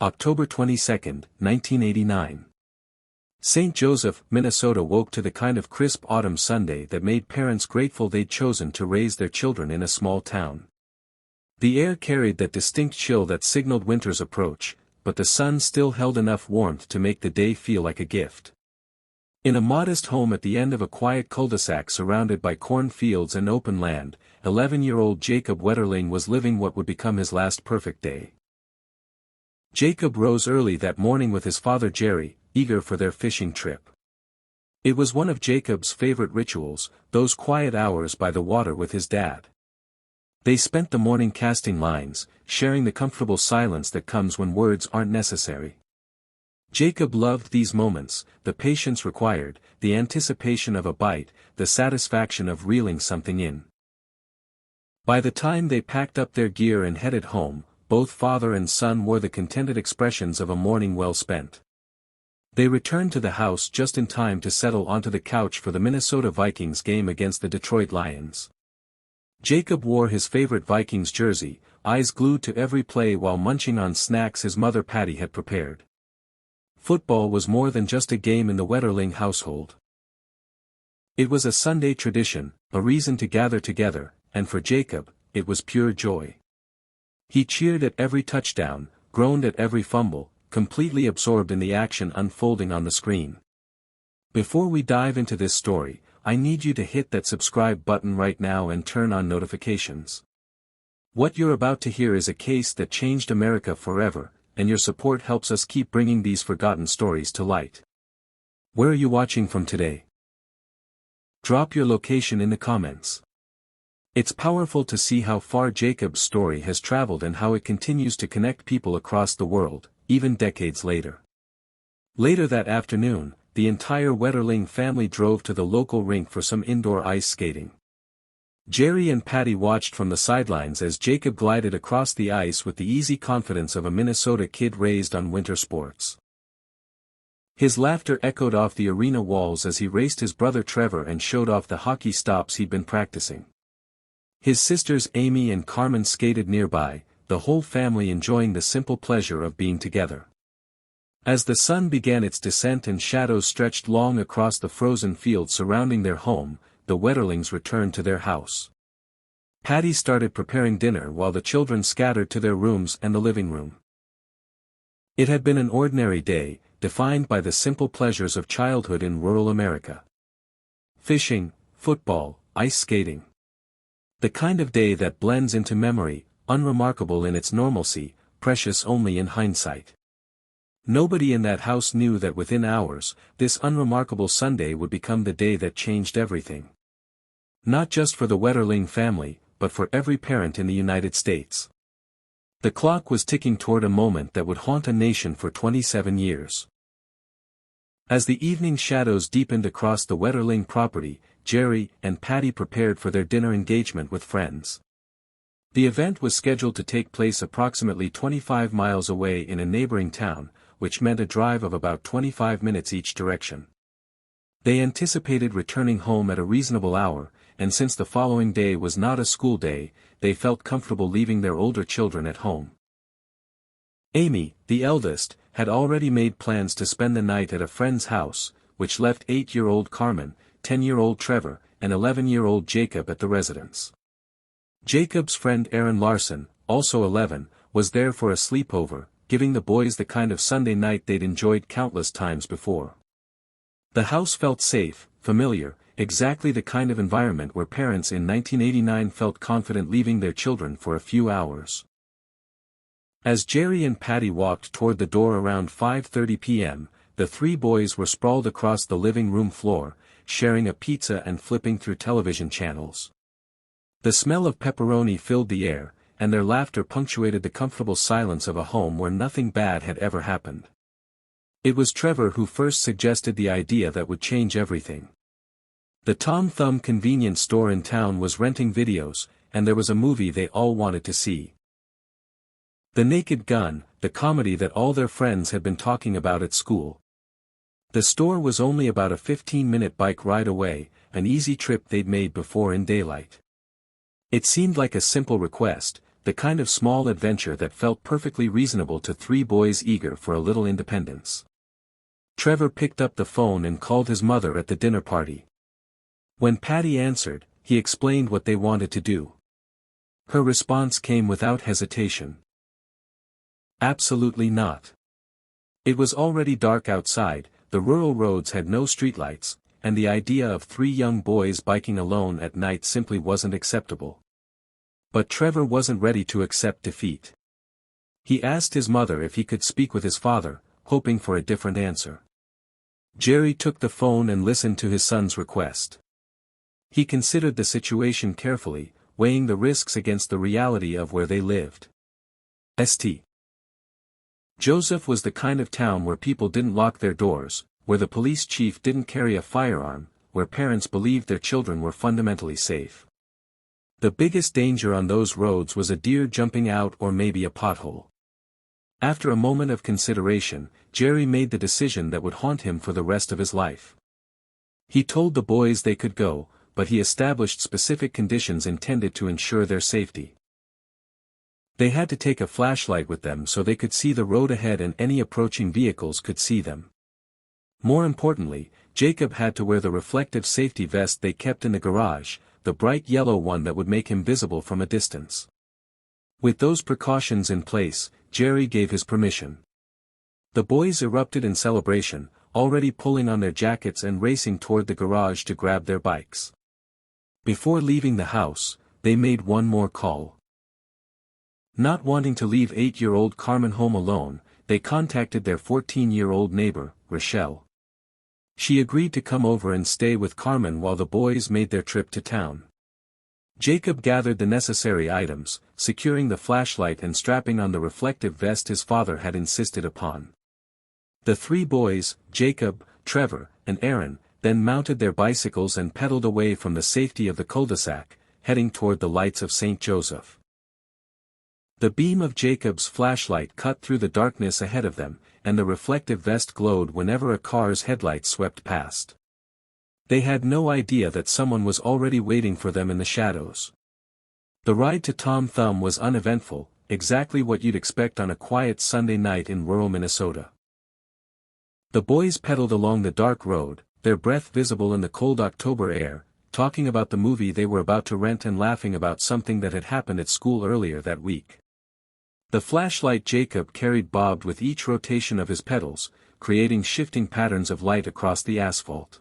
October 22, 1989. St. Joseph, Minnesota woke to the kind of crisp autumn Sunday that made parents grateful they'd chosen to raise their children in a small town. The air carried that distinct chill that signaled winter's approach, but the sun still held enough warmth to make the day feel like a gift. In a modest home at the end of a quiet cul-de-sac surrounded by cornfields and open land, 11-year-old Jacob Wetterling was living what would become his last perfect day. Jacob rose early that morning with his father Jerry, eager for their fishing trip. It was one of Jacob's favorite rituals, those quiet hours by the water with his dad. They spent the morning casting lines, sharing the comfortable silence that comes when words aren't necessary. Jacob loved these moments, the patience required, the anticipation of a bite, the satisfaction of reeling something in. By the time they packed up their gear and headed home, both father and son wore the contented expressions of a morning well spent. They returned to the house just in time to settle onto the couch for the Minnesota Vikings game against the Detroit Lions. Jacob wore his favorite Vikings jersey, eyes glued to every play while munching on snacks his mother Patty had prepared. Football was more than just a game in the Wetterling household. It was a Sunday tradition, a reason to gather together, and for Jacob, it was pure joy. He cheered at every touchdown, groaned at every fumble, completely absorbed in the action unfolding on the screen. Before we dive into this story, I need you to hit that subscribe button right now and turn on notifications. What you're about to hear is a case that changed America forever, and your support helps us keep bringing these forgotten stories to light. Where are you watching from today? Drop your location in the comments. It's powerful to see how far Jacob's story has traveled and how it continues to connect people across the world, even decades later. Later that afternoon, the entire Wetterling family drove to the local rink for some indoor ice skating. Jerry and Patty watched from the sidelines as Jacob glided across the ice with the easy confidence of a Minnesota kid raised on winter sports. His laughter echoed off the arena walls as he raced his brother Trevor and showed off the hockey stops he'd been practicing. His sisters Amy and Carmen skated nearby, the whole family enjoying the simple pleasure of being together. As the sun began its descent and shadows stretched long across the frozen fields surrounding their home, the Wetterlings returned to their house. Patty started preparing dinner while the children scattered to their rooms and the living room. It had been an ordinary day, defined by the simple pleasures of childhood in rural America. Fishing, football, ice skating. The kind of day that blends into memory, unremarkable in its normalcy, precious only in hindsight. Nobody in that house knew that within hours, this unremarkable Sunday would become the day that changed everything. Not just for the Wetterling family, but for every parent in the United States. The clock was ticking toward a moment that would haunt a nation for 27 years. As the evening shadows deepened across the Wetterling property, Jerry and Patty prepared for their dinner engagement with friends. The event was scheduled to take place approximately 25 miles away in a neighboring town, which meant a drive of about 25 minutes each direction. They anticipated returning home at a reasonable hour, and since the following day was not a school day, they felt comfortable leaving their older children at home. Amy, the eldest, had already made plans to spend the night at a friend's house, which left 8-year-old Carmen, 10-year-old Trevor, and 11-year-old Jacob at the residence. Jacob's friend Aaron Larson, also 11, was there for a sleepover, giving the boys the kind of Sunday night they'd enjoyed countless times before. The house felt safe, familiar, exactly the kind of environment where parents in 1989 felt confident leaving their children for a few hours. As Jerry and Patty walked toward the door around 5:30 p.m., the three boys were sprawled across the living room floor, sharing a pizza and flipping through television channels. The smell of pepperoni filled the air, and their laughter punctuated the comfortable silence of a home where nothing bad had ever happened. It was Trevor who first suggested the idea that would change everything. The Tom Thumb convenience store in town was renting videos, and there was a movie they all wanted to see. The Naked Gun, the comedy that all their friends had been talking about at school. The store was only about a 15-minute bike ride away, an easy trip they'd made before in daylight. It seemed like a simple request, the kind of small adventure that felt perfectly reasonable to three boys eager for a little independence. Trevor picked up the phone and called his mother at the dinner party. When Patty answered, he explained what they wanted to do. Her response came without hesitation. Absolutely not. It was already dark outside, the rural roads had no streetlights, and the idea of three young boys biking alone at night simply wasn't acceptable. But Trevor wasn't ready to accept defeat. He asked his mother if he could speak with his father, hoping for a different answer. Jerry took the phone and listened to his son's request. He considered the situation carefully, weighing the risks against the reality of where they lived. St. Joseph was the kind of town where people didn't lock their doors, where the police chief didn't carry a firearm, where parents believed their children were fundamentally safe. The biggest danger on those roads was a deer jumping out or maybe a pothole. After a moment of consideration, Jerry made the decision that would haunt him for the rest of his life. He told the boys they could go, but he established specific conditions intended to ensure their safety. They had to take a flashlight with them so they could see the road ahead and any approaching vehicles could see them. More importantly, Jacob had to wear the reflective safety vest they kept in the garage, the bright yellow one that would make him visible from a distance. With those precautions in place, Jerry gave his permission. The boys erupted in celebration, already pulling on their jackets and racing toward the garage to grab their bikes. Before leaving the house, they made one more call. Not wanting to leave 8-year-old Carmen home alone, they contacted their 14-year-old neighbor, Rochelle. She agreed to come over and stay with Carmen while the boys made their trip to town. Jacob gathered the necessary items, securing the flashlight and strapping on the reflective vest his father had insisted upon. The three boys, Jacob, Trevor, and Aaron, then mounted their bicycles and pedaled away from the safety of the cul-de-sac, heading toward the lights of St. Joseph. The beam of Jacob's flashlight cut through the darkness ahead of them, and the reflective vest glowed whenever a car's headlights swept past. They had no idea that someone was already waiting for them in the shadows. The ride to Tom Thumb was uneventful, exactly what you'd expect on a quiet Sunday night in rural Minnesota. The boys pedaled along the dark road, their breath visible in the cold October air, talking about the movie they were about to rent and laughing about something that had happened at school earlier that week. The flashlight Jacob carried bobbed with each rotation of his pedals, creating shifting patterns of light across the asphalt.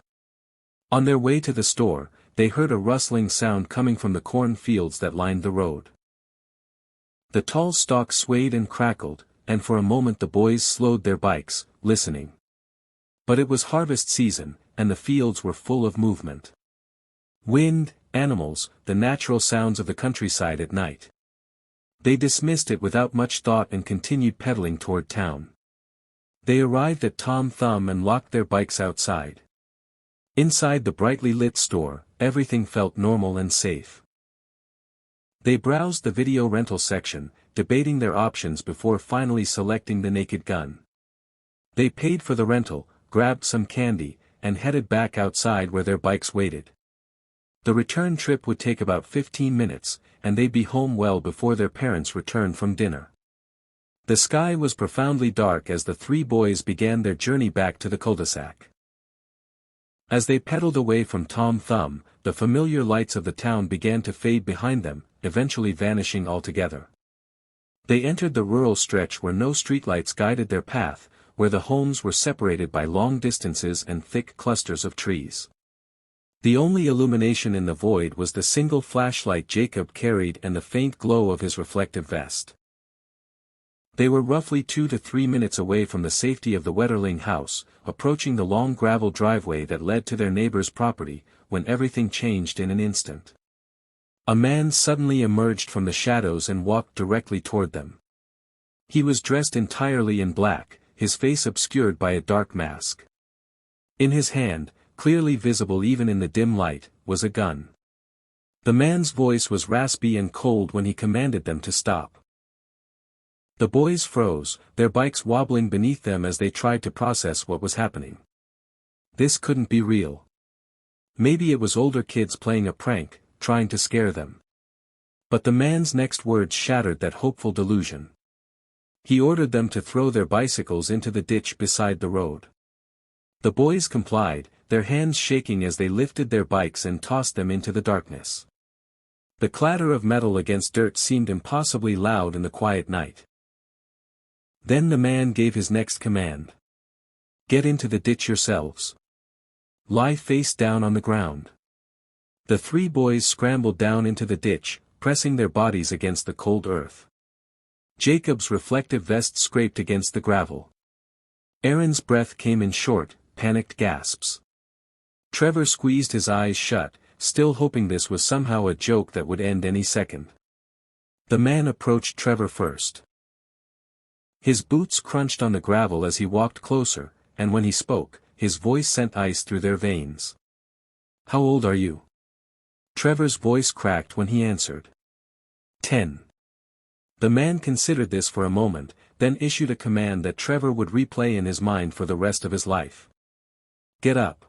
On their way to the store, they heard a rustling sound coming from the corn fields that lined the road. The tall stalks swayed and crackled, and for a moment the boys slowed their bikes, listening. But it was harvest season, and the fields were full of movement. Wind, animals, the natural sounds of the countryside at night. They dismissed it without much thought and continued pedaling toward town. They arrived at Tom Thumb and locked their bikes outside. Inside the brightly lit store, everything felt normal and safe. They browsed the video rental section, debating their options before finally selecting the Naked Gun. They paid for the rental, grabbed some candy, and headed back outside where their bikes waited. The return trip would take about 15 minutes, and they'd be home well before their parents returned from dinner. The sky was profoundly dark as the three boys began their journey back to the cul-de-sac. As they pedaled away from Tom Thumb, the familiar lights of the town began to fade behind them, eventually vanishing altogether. They entered the rural stretch where no streetlights guided their path, where the homes were separated by long distances and thick clusters of trees. The only illumination in the void was the single flashlight Jacob carried and the faint glow of his reflective vest. They were roughly 2 to 3 minutes away from the safety of the Wetterling house, approaching the long gravel driveway that led to their neighbor's property, when everything changed in an instant. A man suddenly emerged from the shadows and walked directly toward them. He was dressed entirely in black, his face obscured by a dark mask. In his hand, clearly visible even in the dim light, was a gun. The man's voice was raspy and cold when he commanded them to stop. The boys froze, their bikes wobbling beneath them as they tried to process what was happening. This couldn't be real. Maybe it was older kids playing a prank, trying to scare them. But the man's next words shattered that hopeful delusion. He ordered them to throw their bicycles into the ditch beside the road. The boys complied, their hands shaking as they lifted their bikes and tossed them into the darkness. The clatter of metal against dirt seemed impossibly loud in the quiet night. Then the man gave his next command. Get into the ditch yourselves. Lie face down on the ground. The three boys scrambled down into the ditch, pressing their bodies against the cold earth. Jacob's reflective vest scraped against the gravel. Aaron's breath came in short, panicked gasps. Trevor squeezed his eyes shut, still hoping this was somehow a joke that would end any second. The man approached Trevor first. His boots crunched on the gravel as he walked closer, and when he spoke, his voice sent ice through their veins. How old are you? Trevor's voice cracked when he answered. 10. The man considered this for a moment, then issued a command that Trevor would replay in his mind for the rest of his life. Get up.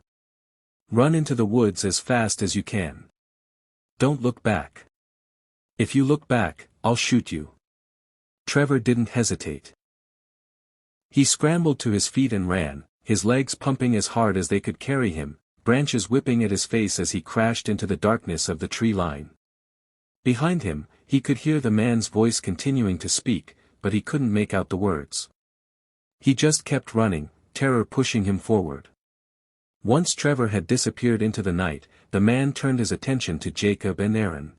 Run into the woods as fast as you can. Don't look back. If you look back, I'll shoot you. Trevor didn't hesitate. He scrambled to his feet and ran, his legs pumping as hard as they could carry him, branches whipping at his face as he crashed into the darkness of the tree line. Behind him, he could hear the man's voice continuing to speak, but he couldn't make out the words. He just kept running, terror pushing him forward. Once Trevor had disappeared into the night, the man turned his attention to Jacob and Aaron.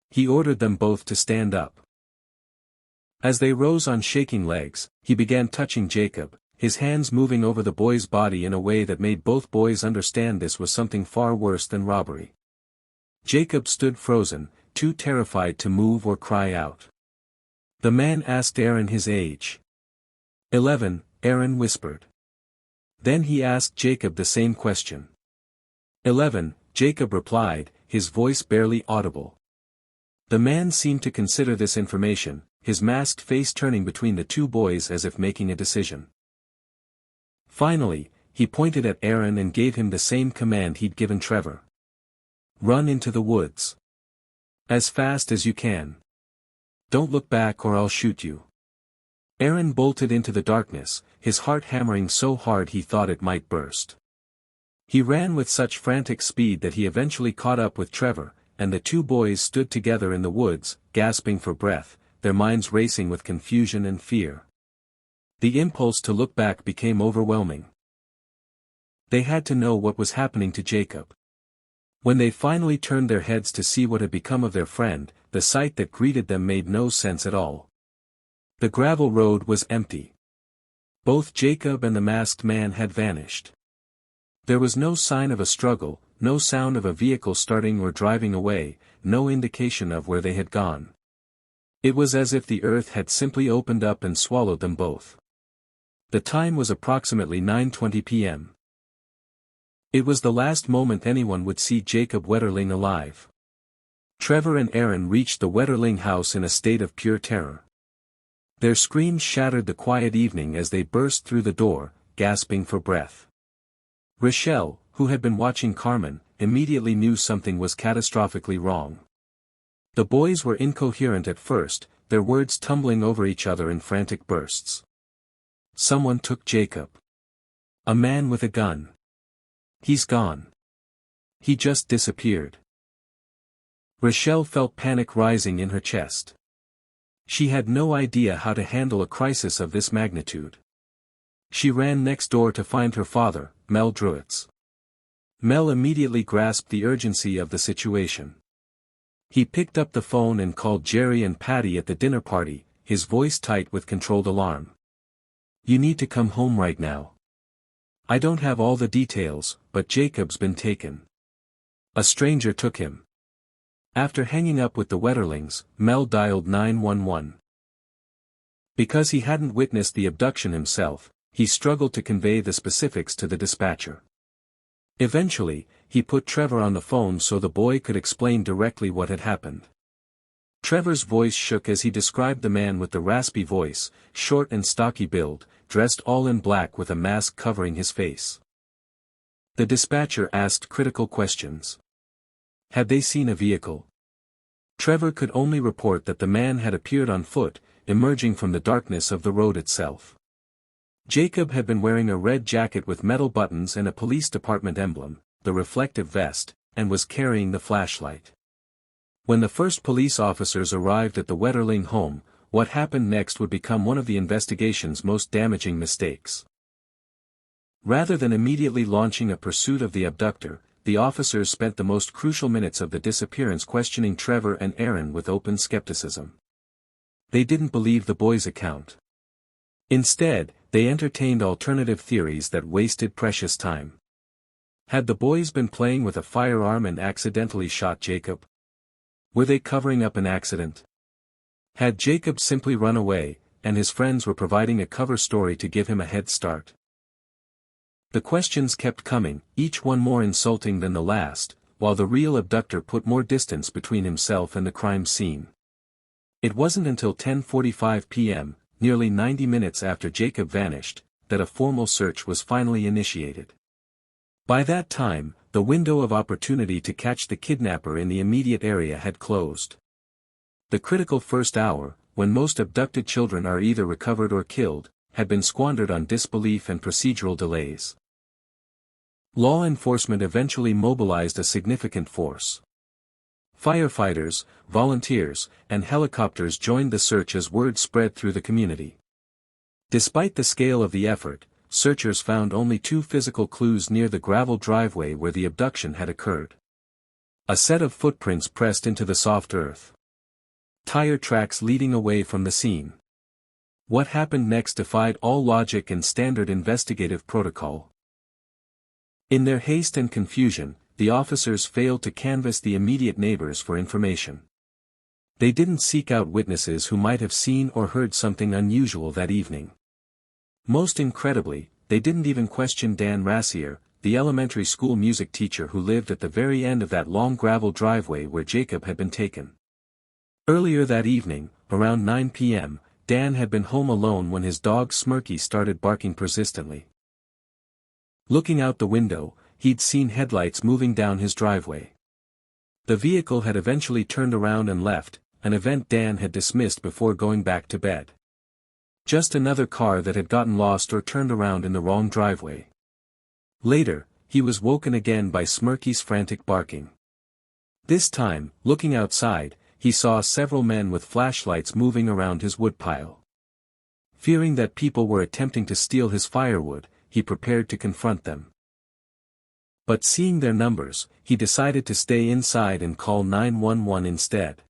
He ordered them both to stand up. As they rose on shaking legs, he began touching Jacob, his hands moving over the boy's body in a way that made both boys understand this was something far worse than robbery. Jacob stood frozen, too terrified to move or cry out. The man asked Aaron his age. 11, Aaron whispered. Then he asked Jacob the same question. 11, Jacob replied, his voice barely audible. The man seemed to consider this information, his masked face turning between the two boys as if making a decision. Finally, he pointed at Aaron and gave him the same command he'd given Trevor. Run into the woods. As fast as you can. Don't look back or I'll shoot you. Aaron bolted into the darkness, his heart hammering so hard he thought it might burst. He ran with such frantic speed that he eventually caught up with Trevor, and the two boys stood together in the woods, gasping for breath, their minds racing with confusion and fear. The impulse to look back became overwhelming. They had to know what was happening to Jacob. When they finally turned their heads to see what had become of their friend, the sight that greeted them made no sense at all. The gravel road was empty. Both Jacob and the masked man had vanished. There was no sign of a struggle, no sound of a vehicle starting or driving away, no indication of where they had gone. It was as if the earth had simply opened up and swallowed them both. The time was approximately 9:20 p.m. It was the last moment anyone would see Jacob Wetterling alive. Trevor and Aaron reached the Wetterling house in a state of pure terror. Their screams shattered the quiet evening as they burst through the door, gasping for breath. Rochelle, who had been watching Carmen, immediately knew something was catastrophically wrong. The boys were incoherent at first, their words tumbling over each other in frantic bursts. Someone took Jacob. A man with a gun. He's gone. He just disappeared. Rochelle felt panic rising in her chest. She had no idea how to handle a crisis of this magnitude. She ran next door to find her father, Mel Druitz. Mel immediately grasped the urgency of the situation. He picked up the phone and called Jerry and Patty at the dinner party, his voice tight with controlled alarm. You need to come home right now. I don't have all the details, but Jacob's been taken. A stranger took him. After hanging up with the Wetterlings, Mel dialed 911. Because he hadn't witnessed the abduction himself, he struggled to convey the specifics to the dispatcher. Eventually, he put Trevor on the phone so the boy could explain directly what had happened. Trevor's voice shook as he described the man with the raspy voice, short and stocky build, dressed all in black with a mask covering his face. The dispatcher asked critical questions. Had they seen a vehicle? Trevor could only report that the man had appeared on foot, emerging from the darkness of the road itself. Jacob had been wearing a red jacket with metal buttons and a police department emblem, the reflective vest, and was carrying the flashlight. When the first police officers arrived at the Wetterling home, what happened next would become one of the investigation's most damaging mistakes. Rather than immediately launching a pursuit of the abductor, the officers spent the most crucial minutes of the disappearance questioning Trevor and Aaron with open skepticism. They didn't believe the boys' account. Instead, they entertained alternative theories that wasted precious time. Had the boys been playing with a firearm and accidentally shot Jacob? Were they covering up an accident? Had Jacob simply run away, and his friends were providing a cover story to give him a head start? The questions kept coming, each one more insulting than the last, while the real abductor put more distance between himself and the crime scene. It wasn't until 10:45 p.m., nearly 90 minutes after Jacob vanished, that a formal search was finally initiated. By that time, the window of opportunity to catch the kidnapper in the immediate area had closed. The critical first hour, when most abducted children are either recovered or killed, had been squandered on disbelief and procedural delays. Law enforcement eventually mobilized a significant force. Firefighters, volunteers, and helicopters joined the search as word spread through the community. Despite the scale of the effort, searchers found only 2 physical clues near the gravel driveway where the abduction had occurred. A set of footprints pressed into the soft earth. Tire tracks leading away from the scene. What happened next defied all logic and standard investigative protocol. In their haste and confusion, the officers failed to canvass the immediate neighbors for information. They didn't seek out witnesses who might have seen or heard something unusual that evening. Most incredibly, they didn't even question Dan Rassier, the elementary school music teacher who lived at the very end of that long gravel driveway where Jacob had been taken. Earlier that evening, around 9 p.m., Dan had been home alone when his dog Smirky started barking persistently. Looking out the window, he'd seen headlights moving down his driveway. The vehicle had eventually turned around and left, an event Dan had dismissed before going back to bed. Just another car that had gotten lost or turned around in the wrong driveway. Later, he was woken again by Smirky's frantic barking. This time, looking outside, he saw several men with flashlights moving around his woodpile. Fearing that people were attempting to steal his firewood, he prepared to confront them. But seeing their numbers, he decided to stay inside and call 911 instead.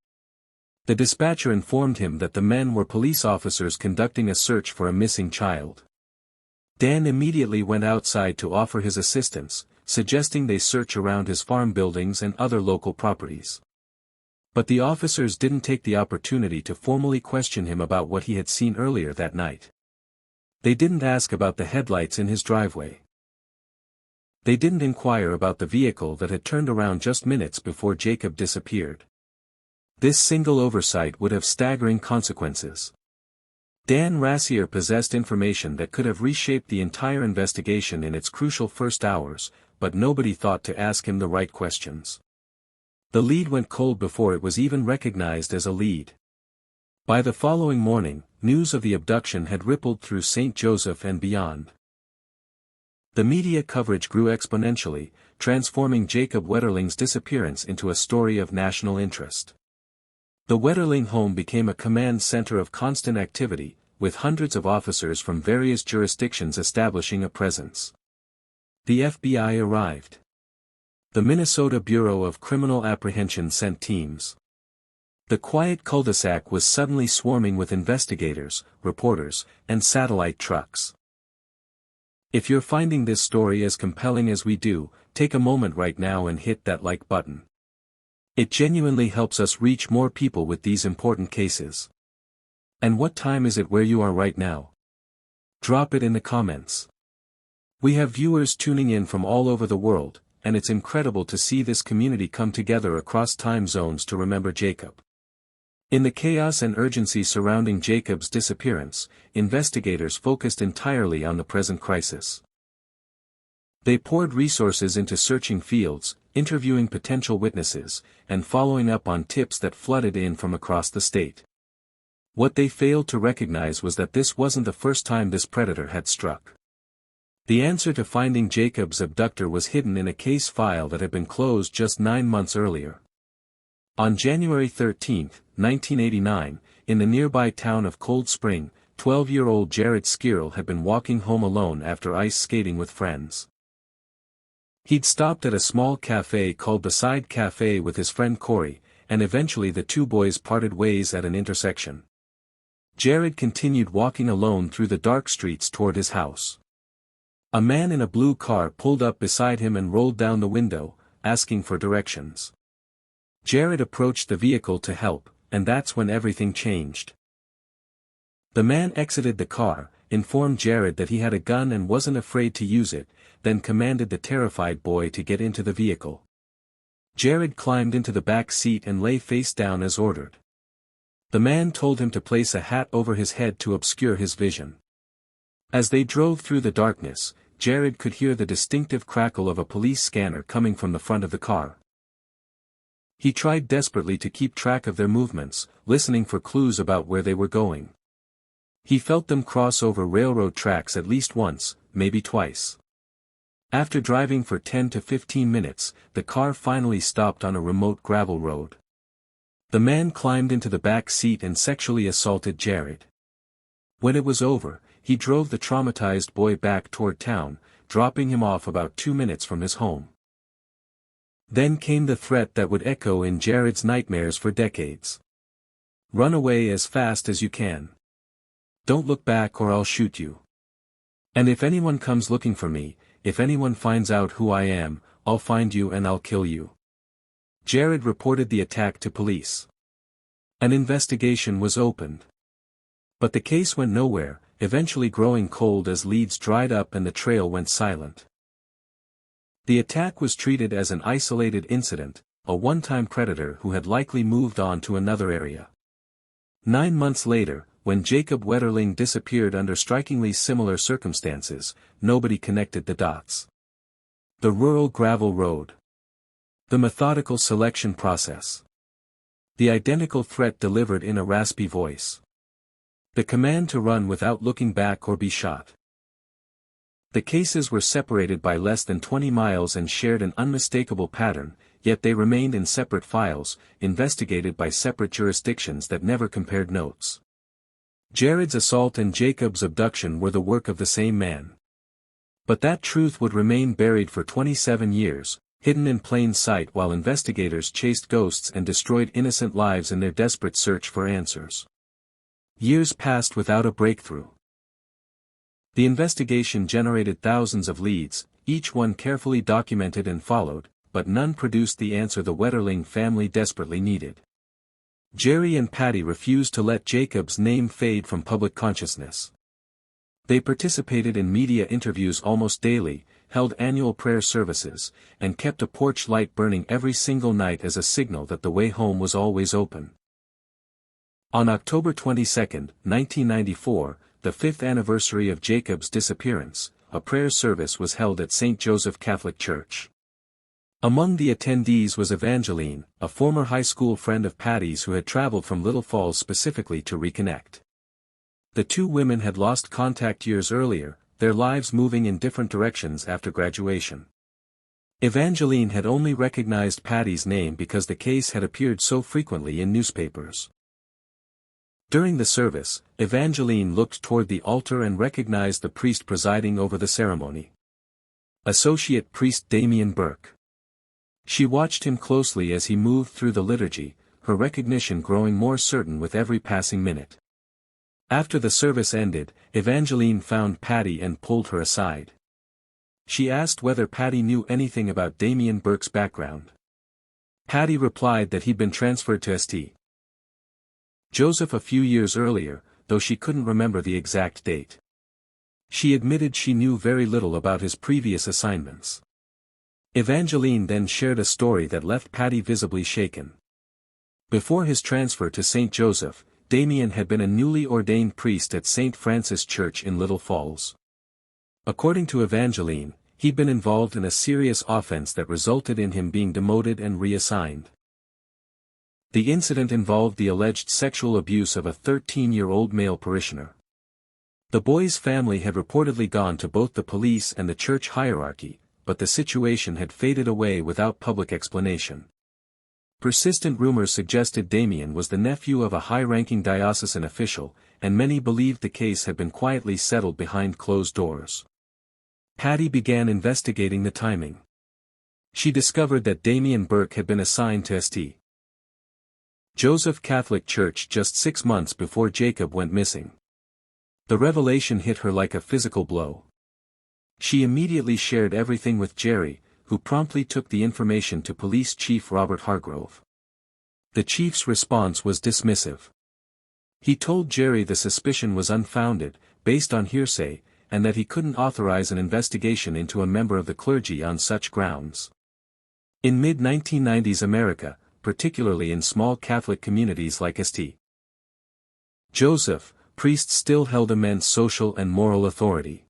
The dispatcher informed him that the men were police officers conducting a search for a missing child. Dan immediately went outside to offer his assistance, suggesting they search around his farm buildings and other local properties. But the officers didn't take the opportunity to formally question him about what he had seen earlier that night. They didn't ask about the headlights in his driveway. They didn't inquire about the vehicle that had turned around just minutes before Jacob disappeared. This single oversight would have staggering consequences. Dan Rassier possessed information that could have reshaped the entire investigation in its crucial first hours, but nobody thought to ask him the right questions. The lead went cold before it was even recognized as a lead. By the following morning, news of the abduction had rippled through St. Joseph and beyond. The media coverage grew exponentially, transforming Jacob Wetterling's disappearance into a story of national interest. The Wetterling home became a command center of constant activity, with hundreds of officers from various jurisdictions establishing a presence. The FBI arrived. The Minnesota Bureau of Criminal Apprehension sent teams. The quiet cul-de-sac was suddenly swarming with investigators, reporters, and satellite trucks. If you're finding this story as compelling as we do, take a moment right now and hit that like button. It genuinely helps us reach more people with these important cases. And what time is it where you are right now? Drop it in the comments. We have viewers tuning in from all over the world, and it's incredible to see this community come together across time zones to remember Jacob. In the chaos and urgency surrounding Jacob's disappearance, investigators focused entirely on the present crisis. They poured resources into searching fields, interviewing potential witnesses, and following up on tips that flooded in from across the state. What they failed to recognize was that this wasn't the first time this predator had struck. The answer to finding Jacob's abductor was hidden in a case file that had been closed just 9 months earlier. On January 13, 1989, in the nearby town of Cold Spring, 12-year-old Jared Skirrell had been walking home alone after ice skating with friends. He'd stopped at a small cafe called the Side Cafe with his friend Corey, and eventually the two boys parted ways at an intersection. Jared continued walking alone through the dark streets toward his house. A man in a blue car pulled up beside him and rolled down the window, asking for directions. Jared approached the vehicle to help, and that's when everything changed. The man exited the car, informed Jared that he had a gun and wasn't afraid to use it, then commanded the terrified boy to get into the vehicle. Jared climbed into the back seat and lay face down as ordered. The man told him to place a hat over his head to obscure his vision. As they drove through the darkness, Jared could hear the distinctive crackle of a police scanner coming from the front of the car. He tried desperately to keep track of their movements, listening for clues about where they were going. He felt them cross over railroad tracks at least once, maybe twice. After driving for 10 to 15 minutes, the car finally stopped on a remote gravel road. The man climbed into the back seat and sexually assaulted Jared. When it was over, he drove the traumatized boy back toward town, dropping him off about 2 minutes from his home. Then came the threat that would echo in Jared's nightmares for decades. Run away as fast as you can. Don't look back or I'll shoot you. And if anyone comes looking for me, if anyone finds out who I am, I'll find you and I'll kill you. Jared reported the attack to police. An investigation was opened. But the case went nowhere, eventually growing cold as leads dried up and the trail went silent. The attack was treated as an isolated incident, a one-time predator who had likely moved on to another area. 9 months later, when Jacob Wetterling disappeared under strikingly similar circumstances, nobody connected the dots. The rural gravel road. The methodical selection process. The identical threat delivered in a raspy voice. The command to run without looking back or be shot. The cases were separated by less than 20 miles and shared an unmistakable pattern, yet they remained in separate files, investigated by separate jurisdictions that never compared notes. Jared's assault and Jacob's abduction were the work of the same man. But that truth would remain buried for 27 years, hidden in plain sight while investigators chased ghosts and destroyed innocent lives in their desperate search for answers. Years passed without a breakthrough. The investigation generated thousands of leads, each one carefully documented and followed, but none produced the answer the Wetterling family desperately needed. Jerry and Patty refused to let Jacob's name fade from public consciousness. They participated in media interviews almost daily, held annual prayer services, and kept a porch light burning every single night as a signal that the way home was always open. On October 22, 1994, the 5th anniversary of Jacob's disappearance, a prayer service was held at St. Joseph Catholic Church. Among the attendees was Evangeline, a former high school friend of Patty's who had traveled from Little Falls specifically to reconnect. The two women had lost contact years earlier, their lives moving in different directions after graduation. Evangeline had only recognized Patty's name because the case had appeared so frequently in newspapers. During the service, Evangeline looked toward the altar and recognized the priest presiding over the ceremony. Associate Priest Damian Burke. She watched him closely as he moved through the liturgy, her recognition growing more certain with every passing minute. After the service ended, Evangeline found Patty and pulled her aside. She asked whether Patty knew anything about Damian Burke's background. Patty replied that he'd been transferred to St. Joseph a few years earlier, though she couldn't remember the exact date. She admitted she knew very little about his previous assignments. Evangeline then shared a story that left Patty visibly shaken. Before his transfer to St. Joseph, Damian had been a newly ordained priest at St. Francis Church in Little Falls. According to Evangeline, He'd been involved in a serious offense that resulted in him being demoted and reassigned. The incident involved the alleged sexual abuse of a 13-year-old male parishioner. The boy's family had reportedly gone to both the police and the church hierarchy, but the situation had faded away without public explanation. Persistent rumors suggested Damien was the nephew of a high-ranking diocesan official, and many believed the case had been quietly settled behind closed doors. Patty began investigating the timing. She discovered that Damien Burke had been assigned to St. Joseph Catholic Church just 6 months before Jacob went missing. The revelation hit her like a physical blow. She immediately shared everything with Jerry, who promptly took the information to Police Chief Robert Hargrove. The chief's response was dismissive. He told Jerry the suspicion was unfounded, based on hearsay, and that he couldn't authorize an investigation into a member of the clergy on such grounds. In mid-1990s America, particularly in small Catholic communities like St. Joseph, priests still held immense social and moral authority.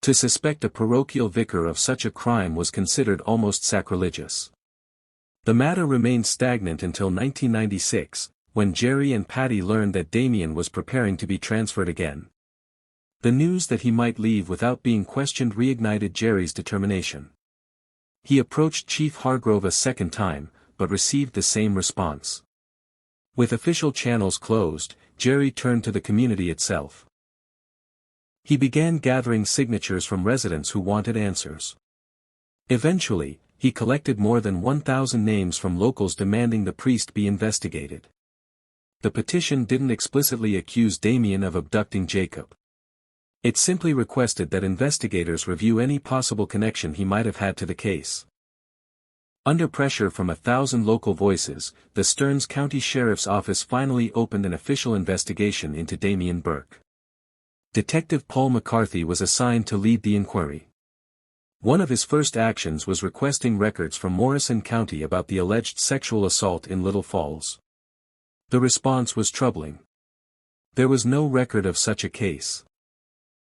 To suspect a parochial vicar of such a crime was considered almost sacrilegious. The matter remained stagnant until 1996, when Jerry and Patty learned that Damien was preparing to be transferred again. The news that he might leave without being questioned reignited Jerry's determination. He approached Chief Hargrove a second time, but received the same response. With official channels closed, Jerry turned to the community itself. He began gathering signatures from residents who wanted answers. Eventually, he collected more than 1,000 names from locals demanding the priest be investigated. The petition didn't explicitly accuse Damien of abducting Jacob. It simply requested that investigators review any possible connection he might have had to the case. Under pressure from 1,000 local voices, the Stearns County Sheriff's Office finally opened an official investigation into Damien Burke. Detective Paul McCarthy was assigned to lead the inquiry. One of his first actions was requesting records from Morrison County about the alleged sexual assault in Little Falls. The response was troubling. There was no record of such a case.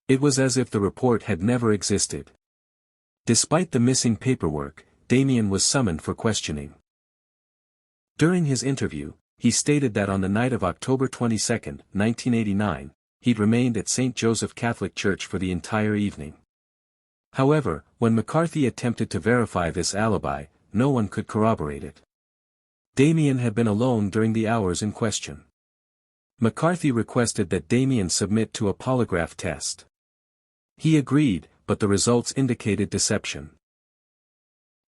It was as if the report had never existed. Despite the missing paperwork, Damien was summoned for questioning. During his interview, he stated that on the night of October 22, 1989, he'd remained at St. Joseph Catholic Church for the entire evening. However, when McCarthy attempted to verify this alibi, no one could corroborate it. Damien had been alone during the hours in question. McCarthy requested that Damien submit to a polygraph test. He agreed, but the results indicated deception.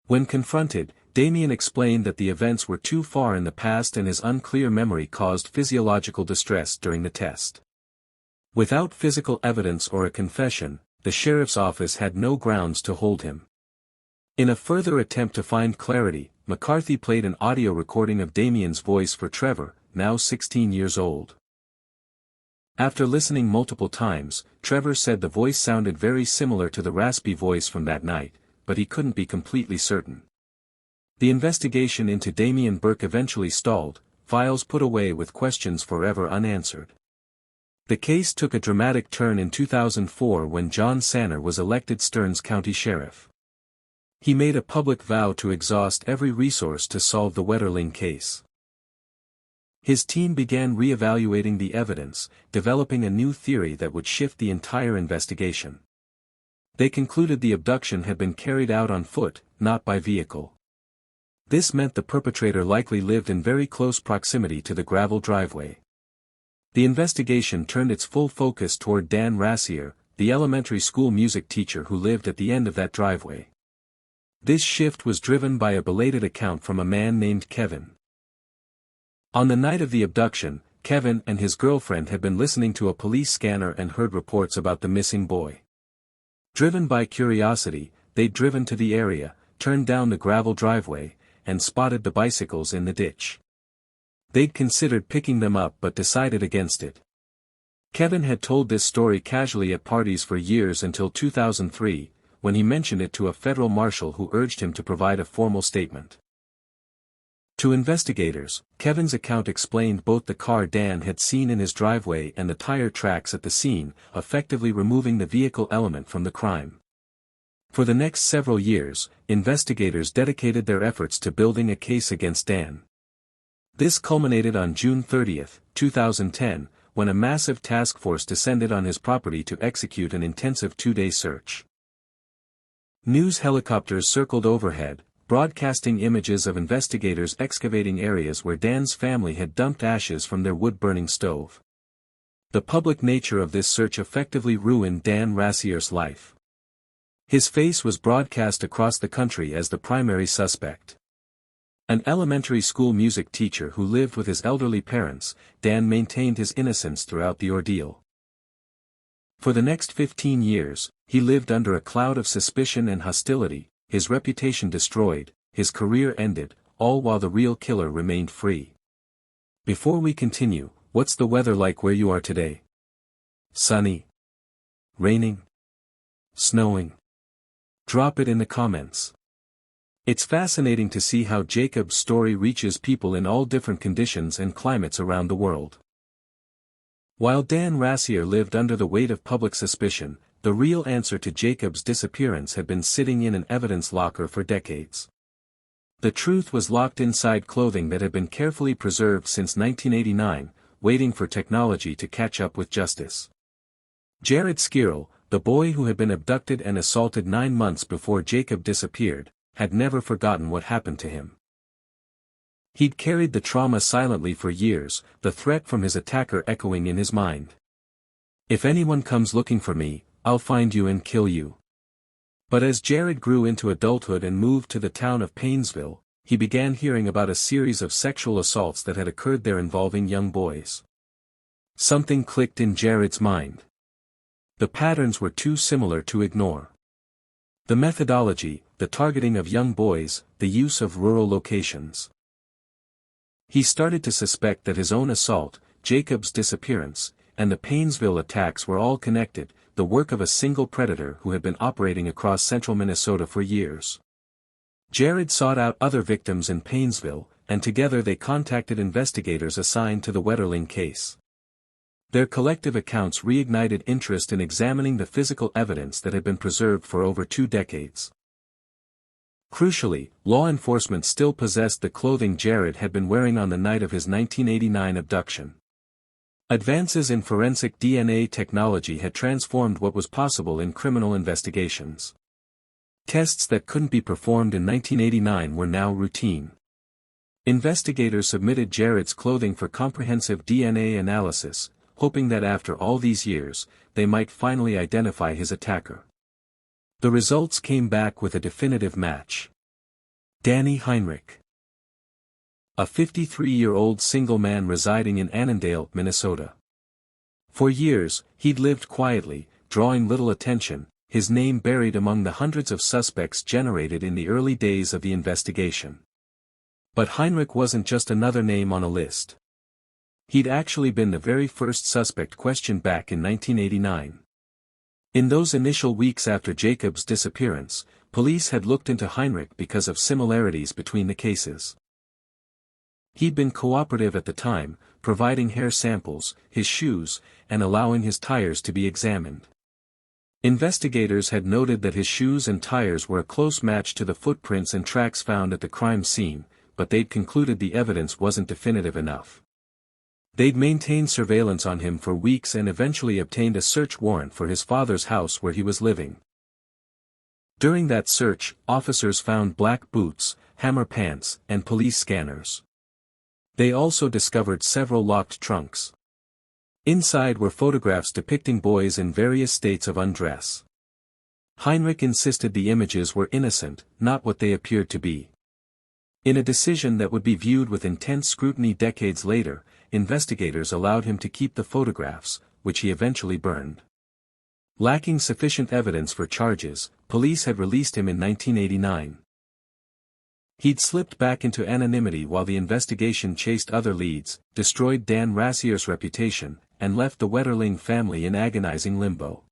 When confronted, Damien explained that the events were too far in the past and his unclear memory caused physiological distress during the test. Without physical evidence or a confession, the sheriff's office had no grounds to hold him. In a further attempt to find clarity, McCarthy played an audio recording of Damien's voice for Trevor, now 16 years old. After listening multiple times, Trevor said the voice sounded very similar to the raspy voice from that night, but he couldn't be completely certain. The investigation into Damien Burke eventually stalled, files put away with questions forever unanswered. The case took a dramatic turn in 2004 when John Sanner was elected Stearns County Sheriff. He made a public vow to exhaust every resource to solve the Wetterling case. His team began re-evaluating the evidence, developing a new theory that would shift the entire investigation. They concluded the abduction had been carried out on foot, not by vehicle. This meant the perpetrator likely lived in very close proximity to the gravel driveway. The investigation turned its full focus toward Dan Rassier, the elementary school music teacher who lived at the end of that driveway. This shift was driven by a belated account from a man named Kevin. On the night of the abduction, Kevin and his girlfriend had been listening to a police scanner and heard reports about the missing boy. Driven by curiosity, they'd driven to the area, turned down the gravel driveway, and spotted the bicycles in the ditch. They'd considered picking them up but decided against it. Kevin had told this story casually at parties for years until 2003, when he mentioned it to a federal marshal who urged him to provide a formal statement. To investigators, Kevin's account explained both the car Dan had seen in his driveway and the tire tracks at the scene, effectively removing the vehicle element from the crime. For the next several years, investigators dedicated their efforts to building a case against Dan. This culminated on June 30, 2010, when a massive task force descended on his property to execute an intensive two-day search. News helicopters circled overhead, broadcasting images of investigators excavating areas where Dan's family had dumped ashes from their wood-burning stove. The public nature of this search effectively ruined Dan Rassier's life. His face was broadcast across the country as the primary suspect. An elementary school music teacher who lived with his elderly parents, Dan maintained his innocence throughout the ordeal. For the next 15 years, he lived under a cloud of suspicion and hostility, his reputation destroyed, his career ended, all while the real killer remained free. Before we continue, what's the weather like where you are today? Sunny? Raining? Snowing? Drop it in the comments. It's fascinating to see how Jacob's story reaches people in all different conditions and climates around the world. While Dan Rassier lived under the weight of public suspicion, the real answer to Jacob's disappearance had been sitting in an evidence locker for decades. The truth was locked inside clothing that had been carefully preserved since 1989, waiting for technology to catch up with justice. Jared Skirrell, the boy who had been abducted and assaulted 9 months before Jacob disappeared, had never forgotten what happened to him. He'd carried the trauma silently for years, the threat from his attacker echoing in his mind. "If anyone comes looking for me, I'll find you and kill you." But as Jared grew into adulthood and moved to the town of Paynesville, he began hearing about a series of sexual assaults that had occurred there involving young boys. Something clicked in Jared's mind. The patterns were too similar to ignore. The methodology, the targeting of young boys, the use of rural locations. He started to suspect that his own assault, Jacob's disappearance, and the Paynesville attacks were all connected, the work of a single predator who had been operating across central Minnesota for years. Jared sought out other victims in Paynesville, and together they contacted investigators assigned to the Wetterling case. Their collective accounts reignited interest in examining the physical evidence that had been preserved for over 2 decades. Crucially, law enforcement still possessed the clothing Jared had been wearing on the night of his 1989 abduction. Advances in forensic DNA technology had transformed what was possible in criminal investigations. Tests that couldn't be performed in 1989 were now routine. Investigators submitted Jared's clothing for comprehensive DNA analysis, hoping that after all these years, they might finally identify his attacker. The results came back with a definitive match. Danny Heinrich. A 53-year-old single man residing in Annandale, Minnesota. For years, he'd lived quietly, drawing little attention, his name buried among the hundreds of suspects generated in the early days of the investigation. But Heinrich wasn't just another name on a list. He'd actually been the very first suspect questioned back in 1989. In those initial weeks after Jacob's disappearance, police had looked into Heinrich because of similarities between the cases. He'd been cooperative at the time, providing hair samples, his shoes, and allowing his tires to be examined. Investigators had noted that his shoes and tires were a close match to the footprints and tracks found at the crime scene, but they'd concluded the evidence wasn't definitive enough. They'd maintained surveillance on him for weeks and eventually obtained a search warrant for his father's house where he was living. During that search, officers found black boots, hammer pants, and police scanners. They also discovered several locked trunks. Inside were photographs depicting boys in various states of undress. Heinrich insisted the images were innocent, not what they appeared to be. In a decision that would be viewed with intense scrutiny decades later, investigators allowed him to keep the photographs, which he eventually burned. Lacking sufficient evidence for charges, police had released him in 1989. He'd slipped back into anonymity while the investigation chased other leads, destroyed Dan Rassier's reputation, and left the Wetterling family in agonizing limbo.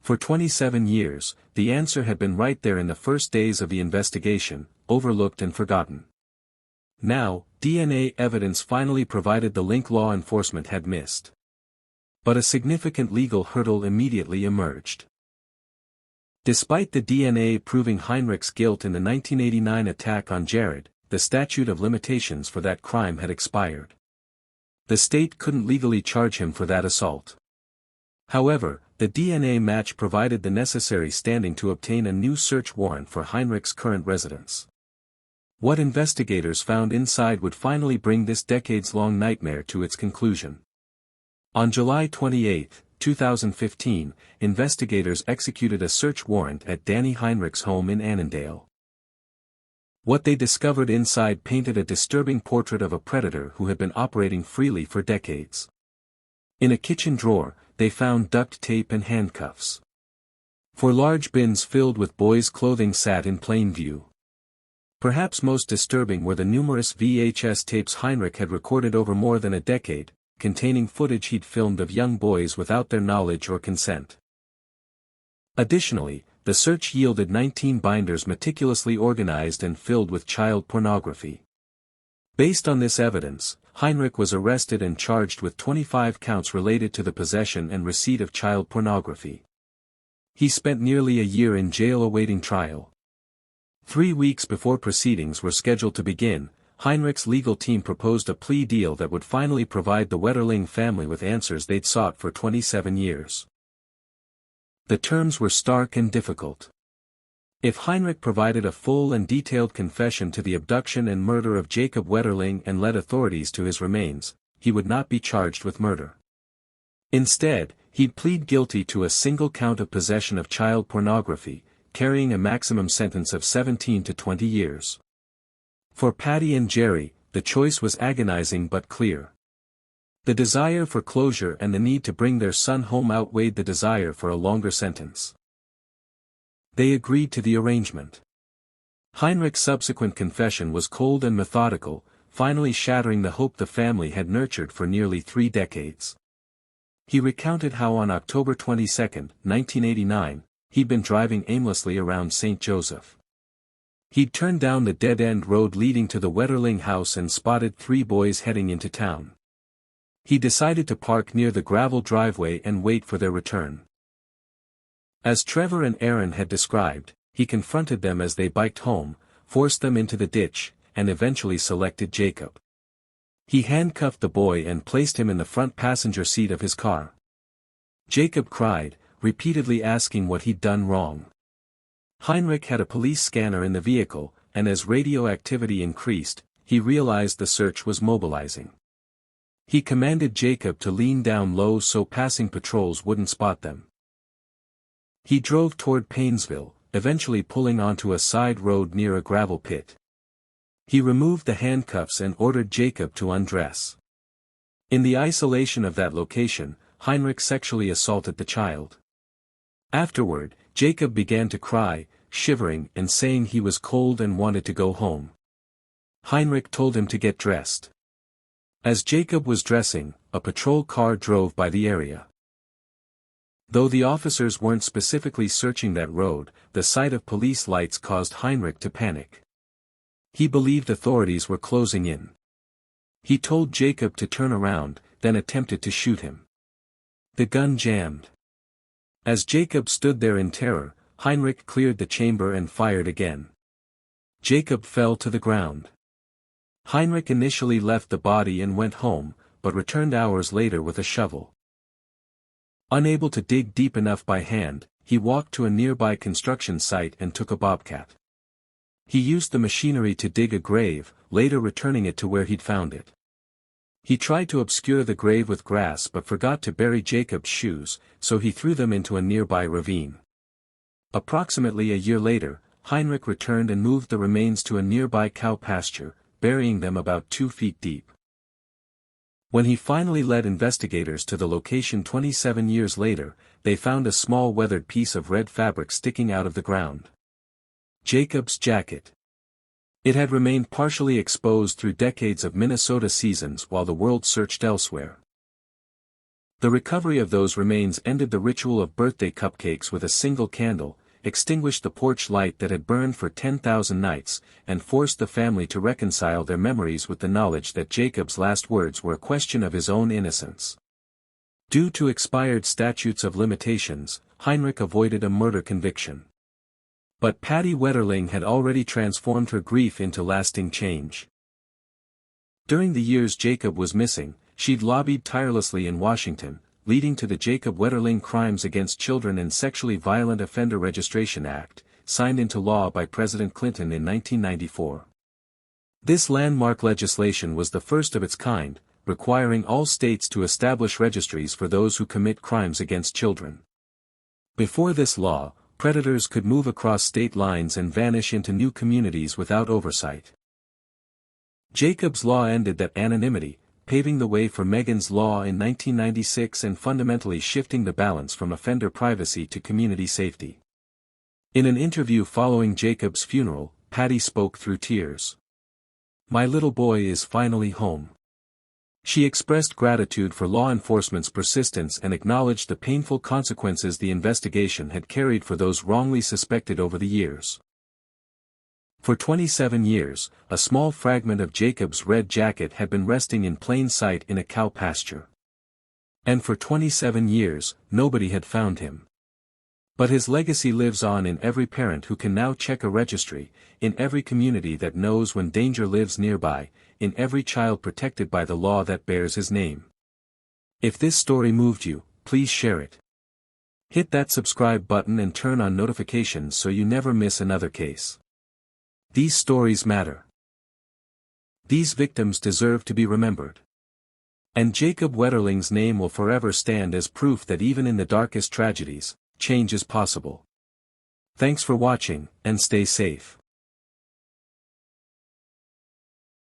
For 27 years, the answer had been right there in the first days of the investigation, overlooked and forgotten. Now, DNA evidence finally provided the link law enforcement had missed. But a significant legal hurdle immediately emerged. Despite the DNA proving Heinrich's guilt in the 1989 attack on Jared, the statute of limitations for that crime had expired. The state couldn't legally charge him for that assault. However, the DNA match provided the necessary standing to obtain a new search warrant for Heinrich's current residence. What investigators found inside would finally bring this decades-long nightmare to its conclusion. On July 28, 2015, investigators executed a search warrant at Danny Heinrich's home in Annandale. What they discovered inside painted a disturbing portrait of a predator who had been operating freely for decades. In a kitchen drawer, they found duct tape and handcuffs. 4 large bins filled with boys' clothing sat in plain view. Perhaps most disturbing were the numerous VHS tapes Heinrich had recorded over more than a decade, containing footage he'd filmed of young boys without their knowledge or consent. Additionally, the search yielded 19 binders meticulously organized and filled with child pornography. Based on this evidence, Heinrich was arrested and charged with 25 counts related to the possession and receipt of child pornography. He spent nearly a year in jail awaiting trial. 3 weeks before proceedings were scheduled to begin, Heinrich's legal team proposed a plea deal that would finally provide the Wetterling family with answers they'd sought for 27 years. The terms were stark and difficult. If Heinrich provided a full and detailed confession to the abduction and murder of Jacob Wetterling and led authorities to his remains, he would not be charged with murder. Instead, he'd plead guilty to a single count of possession of child pornography, carrying a maximum sentence of 17 to 20 years. For Patty and Jerry, the choice was agonizing but clear. The desire for closure and the need to bring their son home outweighed the desire for a longer sentence. They agreed to the arrangement. Heinrich's subsequent confession was cold and methodical, finally shattering the hope the family had nurtured for nearly 3 decades. He recounted how on October 22, 1989, he'd been driving aimlessly around St. Joseph. He'd turned down the dead-end road leading to the Wetterling house and spotted 3 boys heading into town. He decided to park near the gravel driveway and wait for their return. As Trevor and Aaron had described, he confronted them as they biked home, forced them into the ditch, and eventually selected Jacob. He handcuffed the boy and placed him in the front passenger seat of his car. Jacob cried, repeatedly asking what he'd done wrong. Heinrich had a police scanner in the vehicle, and as radioactivity increased, he realized the search was mobilizing. He commanded Jacob to lean down low so passing patrols wouldn't spot them. He drove toward Paynesville, eventually pulling onto a side road near a gravel pit. He removed the handcuffs and ordered Jacob to undress. In the isolation of that location, Heinrich sexually assaulted the child. Afterward, Jacob began to cry, shivering and saying he was cold and wanted to go home. Heinrich told him to get dressed. As Jacob was dressing, a patrol car drove by the area. Though the officers weren't specifically searching that road, the sight of police lights caused Heinrich to panic. He believed authorities were closing in. He told Jacob to turn around, then attempted to shoot him. The gun jammed. As Jacob stood there in terror, Heinrich cleared the chamber and fired again. Jacob fell to the ground. Heinrich initially left the body and went home, but returned hours later with a shovel. Unable to dig deep enough by hand, he walked to a nearby construction site and took a bobcat. He used the machinery to dig a grave, later returning it to where he'd found it. He tried to obscure the grave with grass but forgot to bury Jacob's shoes, so he threw them into a nearby ravine. Approximately a year later, Heinrich returned and moved the remains to a nearby cow pasture, burying them about 2 feet deep. When he finally led investigators to the location 27 years later, they found a small weathered piece of red fabric sticking out of the ground. Jacob's jacket. It had remained partially exposed through decades of Minnesota seasons while the world searched elsewhere. The recovery of those remains ended the ritual of birthday cupcakes with a single candle, extinguished the porch light that had burned for 10,000 nights, and forced the family to reconcile their memories with the knowledge that Jacob's last words were a question of his own innocence. Due to expired statutes of limitations, Heinrich avoided a murder conviction. But Patty Wetterling had already transformed her grief into lasting change. During the years Jacob was missing, she'd lobbied tirelessly in Washington, leading to the Jacob Wetterling Crimes Against Children and Sexually Violent Offender Registration Act, signed into law by President Clinton in 1994. This landmark legislation was the first of its kind, requiring all states to establish registries for those who commit crimes against children. Before this law, predators could move across state lines and vanish into new communities without oversight. Jacob's Law ended that anonymity, paving the way for Megan's Law in 1996 and fundamentally shifting the balance from offender privacy to community safety. In an interview following Jacob's funeral, Patty spoke through tears. "My little boy is finally home." She expressed gratitude for law enforcement's persistence and acknowledged the painful consequences the investigation had carried for those wrongly suspected over the years. For 27 years, a small fragment of Jacob's red jacket had been resting in plain sight in a cow pasture. And for 27 years, nobody had found him. But his legacy lives on in every parent who can now check a registry, in every community that knows when danger lives nearby, in every child protected by the law that bears his name. If this story moved you, please share it. Hit that subscribe button and turn on notifications so you never miss another case. These stories matter. These victims deserve to be remembered. And Jacob Wetterling's name will forever stand as proof that even in the darkest tragedies, change is possible. Thanks for watching, and stay safe.